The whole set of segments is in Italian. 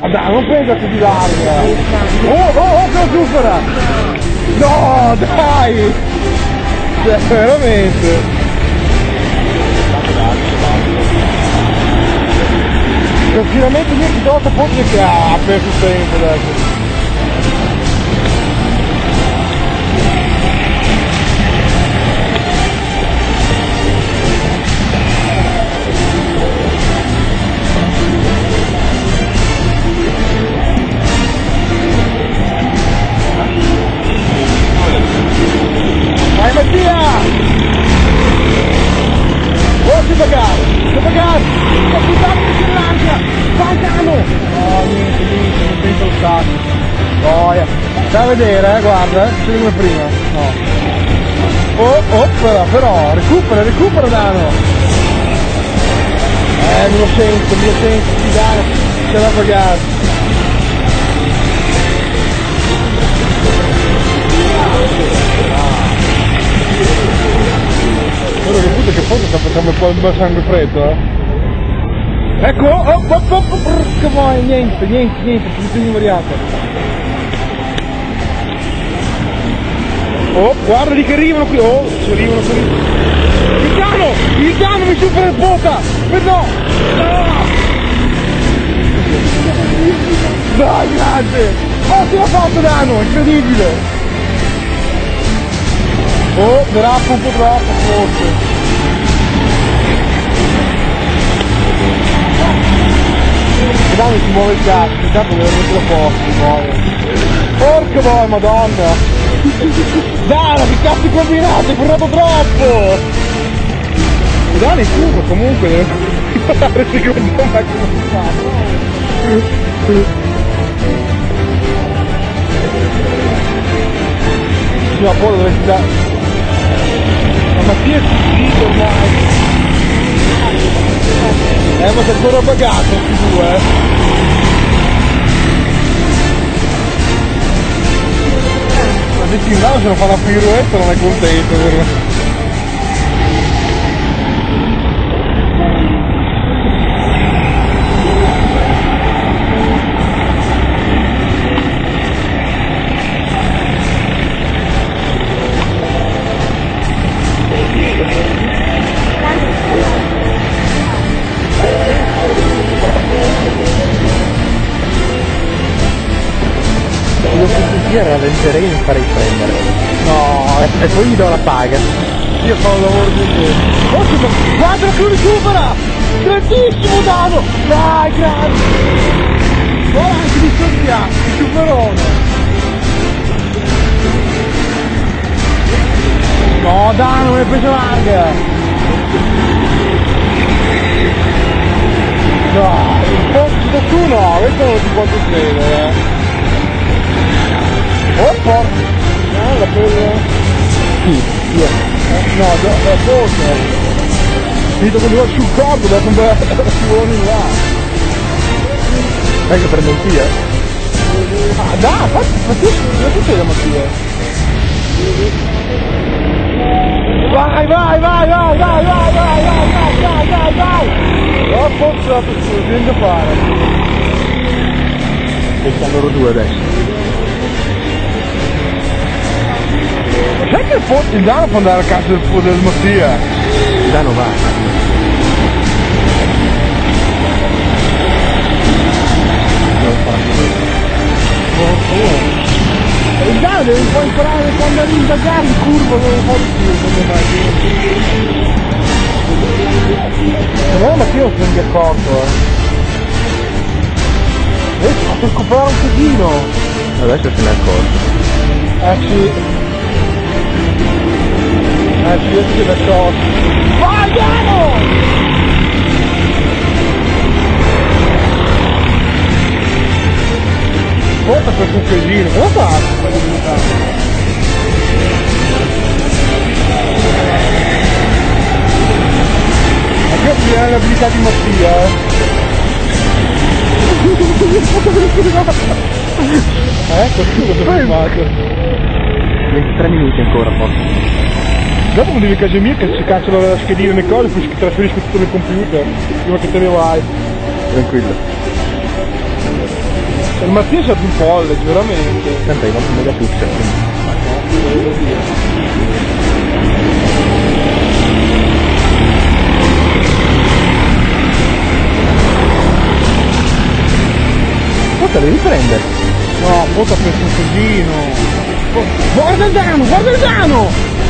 Ah dai, non pensa così larga! Oh, che lo supera! No, dai! Cioè, veramente! Finalmente io ti do la ponte che ha perso tempo adesso. Vai Mattia! Oh, si pagare! Scusate che c'è l'ansia! Vai Dano! Oh, niente, non penso lo stato. Boia! Stai a vedere, guarda, sei come prima. No. Oh, però, recupera Dano! Me lo sento, sì Dano, c'è da pagare. Quello che puto che forse sta facendo un po' il sangue freddo, Ecco, che vuoi, niente, posizione invariata. Oh, guarda lì che arrivano qui, ci arrivano. Il Dano mi supera il bota! No! Dai, grande! Ottimo fatto Dano, incredibile! Oh, derappa un po' troppo forse. Dano si muove il cazzo, intanto deve mettere posto, porca boia, madonna! Dano, che cazzo combinate, hai corrato troppo! Dano è cubo comunque, deve fare secondo me come si fa. Prima o poi dovresti dare. Ma Mattia è finito ormai. Ma sei ancora pagato questi due, Ma se ci andava se non fa la pirouetta non è contento per me. Io rallenterei e non farei prendere. No, E poi gli do la paga. io fa un lavoro di te. Guarda che lo recupera! Grandissimo Dano! Dai, grande! Guarda anche di Sofia, il superone! No Dano, mi hai preso larga! Dai, un po' tu no, questo non si può succedere, Oh, porca! La presa... Io. No, da poco! Finito con due sul corpo, dopo un bel scivolone in là! Dai che prendo il Pia? Ah, dai, ma tu sei la Mattia! Vai! No, forse la persona, vieni da fare! E stanno loro due adesso. Sai che forse il Dano può andare a casa del Mattia? Il Dano va. Il Dano deve un po' imparare quando arrivi da gara in curva non lo fa di più, secondo me Mattia non si rende accorto, si fa scoprire un pochino. Adesso se ne è accorto. Sì. Io ti vedo accorto. Vai Dano! Porta questo casino, cosa fa? Ma che è l'abilità di Mattia, Ecco, cosa hai fatto? 23 minuti ancora forse. Dopo mi devi a casa mia che si cacciano la schedina e le cose, poi si trasferisco tutto nel computer, prima che te ne vai. Tranquillo. Il Mattia c'ha più college, veramente. Tanto hai fatto un megapixel. Cosa devi prendere? No, puta per un cosino. Guarda il Dano, guarda il Dano!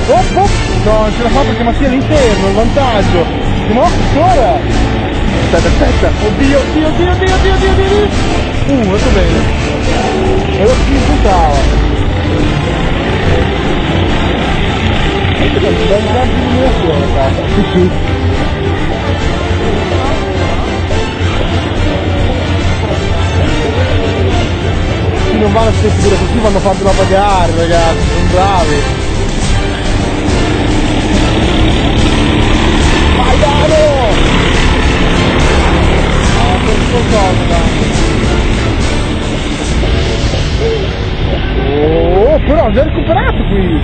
Oh, oh. No, non ce l'ha fatta perché Mattia è all'interno, il vantaggio. No, ancora! Aspetta. Oddio, oddio, oddio, oddio, oddio, oddio, oddio. Molto bene. E lo si puntava. Questo è un bel campo di illuminazione, cazzo. Sì, sì. Sì, non vanno a sentire così, vanno a farla pagare, ragazzi, sono bravi. Vai Dano! Oh, però già recuperato qui.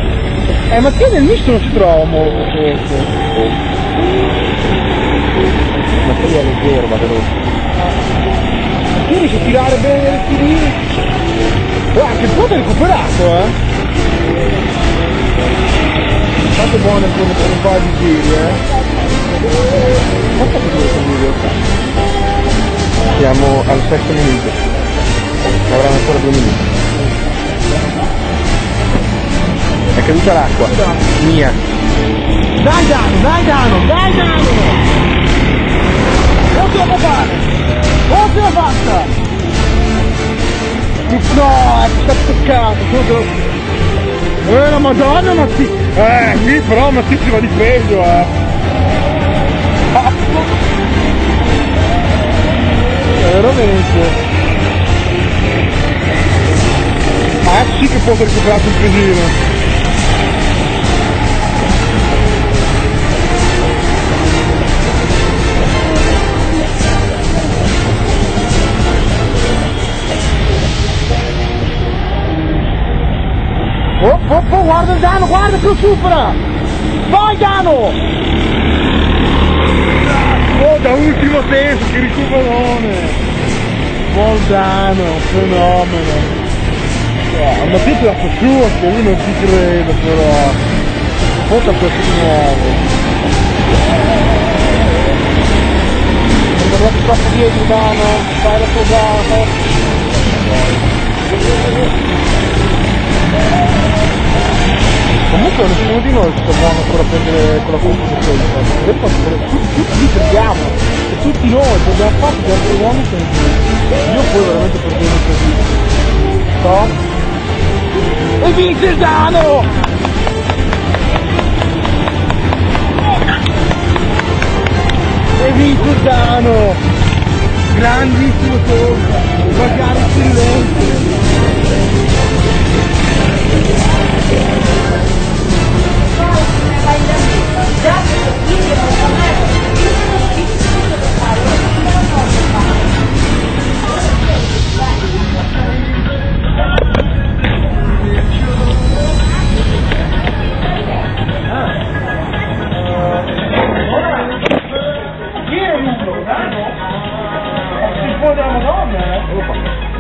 Ma che nel misto non si trova molto forse. Ma che è leggero, ma veloce. Qui riesce a tirare bene le tirine. Guarda che punto è recuperato, Fate buone come per un paio di giri, Quanto è questo video? Siamo al 7 minuto. Avranno ancora 2 minuti. È caduta l'acqua. Mia. Dai Dano, dai Dano, dai Dano! Non ce la può fare! Non ce l'ha fatta! No, è stato toccato! La madonna, ma sì! Sì, però ma sì, ci va di peggio, veramente! Ma sì che posso recuperare un pesino! Oh, guarda il Dano, guarda che lo supera! Vai Dano! Oh, da ultimo tempo, che recuperone! Buon Dano, fenomeno! Ma te la fa su, anche lui non ci credo però! Porta questo di nuovo! Non guardate troppo dietro Dano, fai la tua gamba! Comunque nessuno di noi sta buono ancora a prendere quella colpa di colpa. Tutti perdiamo, e tutti noi abbiamo fatto gli altri uomini sono giù. Io poi veramente perdevo così. So? E vince il Dano! E vince il Dano! Grandissimo colpa! Pagare il silenzio!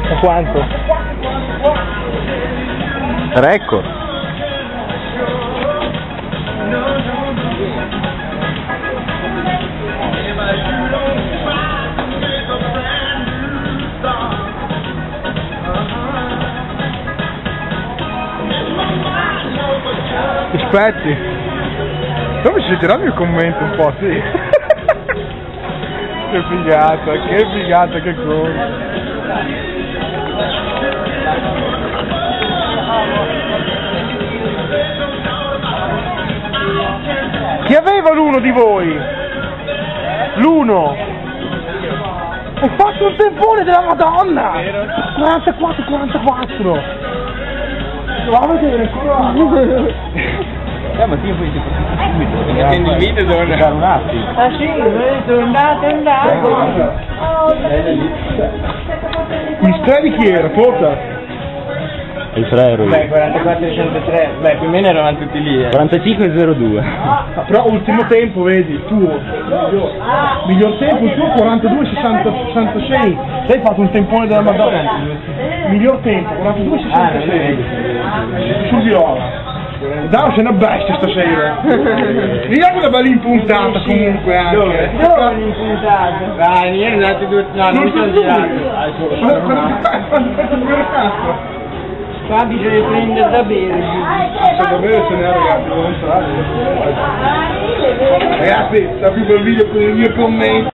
A quanto? Record. Aspetti. Dove ci tirami il commento un po', sì. Che figata, che cosa. Chi aveva l'uno di voi? L'uno! Hai fatto un tempone della Madonna! 44! Va a vedere Ma ti poi prendi il video devo andare un attimo. Ah sì, andate. Il spray di chi era? Tota? Il 3 ero io. Beh, 44 e 103, beh, più o meno eravamo tutti lì. 45 e 02. Però ultimo tempo, vedi, tuo. Miglior tempo il tuo 42 66. Lei ha fatto un tempone della Madonna. Miglior tempo 42 66. Sul viola. Dai, sei una bestia stasera. Vediamo una bella impuntata comunque anche. Dove l'impuntata? Dai, ieri andate due. No, non mi sono girato. Qua bisogna prendere da bere. Se da bere ce n'è, ragazzi, devo entrare. Ragazzi, sta più bel video con il mio commento.